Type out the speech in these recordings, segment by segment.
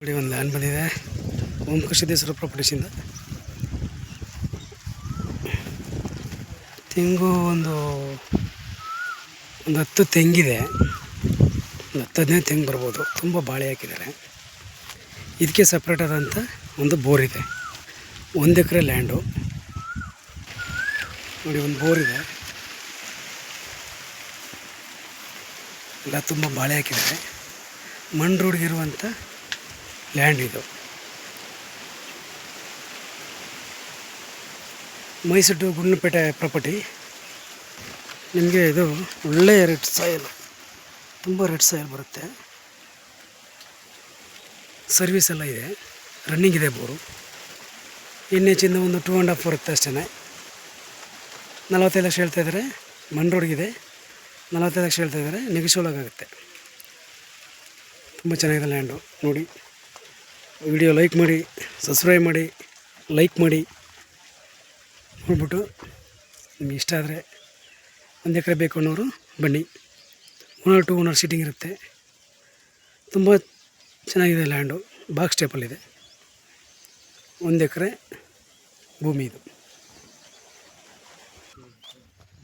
ನೋಡಿ ಒಂದು ಲ್ಯಾಂಡ್ ಬಂದಿದೆ ಓಂ ಕೃಷಿದೇಶ್ವರ ಪ್ರಾಪರ್ಟೀಸಿಂದ. ತೆಂಗು ಒಂದು 10 ತೆಂಗಿದೆ, ಒಂದು 10-15 ತೆಂಗು ಬರ್ಬೋದು. ತುಂಬ ಬಾಳೆ ಹಾಕಿದ್ದಾರೆ. ಇದಕ್ಕೆ ಸಪ್ರೇಟ್ ಆದಂಥ ಒಂದು ಬೋರ್ ಇದೆ. 1 ಎಕರೆ ಲ್ಯಾಂಡು ನೋಡಿ, ಒಂದು ಬೋರ್ ಇದೆ. ಎಲ್ಲ ತುಂಬ ಬಾಳೆ ಹಾಕಿದ್ದಾರೆ. ಮಣ್ ರೋಡ್ಗಿರುವಂಥ ಲ್ಯಾಂಡ್ ಇದು. Mysuru to Gundlupete property. ನಿಮಗೆ ಇದು ಒಳ್ಳೆಯ ರೆಡ್ ಸಾಯಿಲ್, ತುಂಬ ರೆಡ್ ಸಾಯಿಲ್ ಬರುತ್ತೆ. ಸರ್ವಿಸ್ ಎಲ್ಲ ಇದೆ, ರನ್ನಿಂಗ್ ಇದೆ ಬೋರು. ಇನ್ನೆಚ್ಚಿಂದ ಒಂದು 2.5 ಬರುತ್ತೆ ಅಷ್ಟೇ. 45 ಲಕ್ಷ ಹೇಳ್ತಾಯಿದ್ದಾರೆ. ಮಣ್ ರೋಡ್ಗಿದೆ, 45 ಲಕ್ಷ ಹೇಳ್ತಾಯಿದ್ದಾರೆ. ನೆಗೆಶಿಬಲ್ ಆಗುತ್ತೆ. ತುಂಬ ಚೆನ್ನಾಗಿದೆ ಲ್ಯಾಂಡು. ನೋಡಿ, ವಿಡಿಯೋ ಲೈಕ್ ಮಾಡಿ, ಸಬ್ಸ್ಕ್ರೈಬ್ ಮಾಡಿ, ಲೈಕ್ ಮಾಡಿ. ನೋಡ್ಬಿಟ್ಟು ನಿಮ್ಗೆ ಇಷ್ಟ ಆದರೆ 1 ಎಕರೆ ಬೇಕು ಅನ್ನೋರು ಬನ್ನಿ. 1 or 2 ಓನರ್ ಸೀಟಿಂಗ್ ಇರುತ್ತೆ. ತುಂಬ ಚೆನ್ನಾಗಿದೆ ಲ್ಯಾಂಡು. ಬಾಕ್ಸ್ ಟೈಪಲ್ಲಿದೆ. 1 ಎಕರೆ ಭೂಮಿ ಇದು.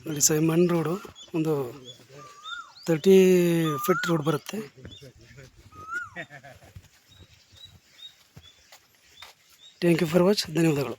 ನೋಡಿ ಸರ್, ಮಣ್ ರೋಡು ಒಂದು 30 ಫೀಟ್ ರೋಡ್ ಬರುತ್ತೆ. Thank you for watch. ಧನ್ಯವಾದಗಳು.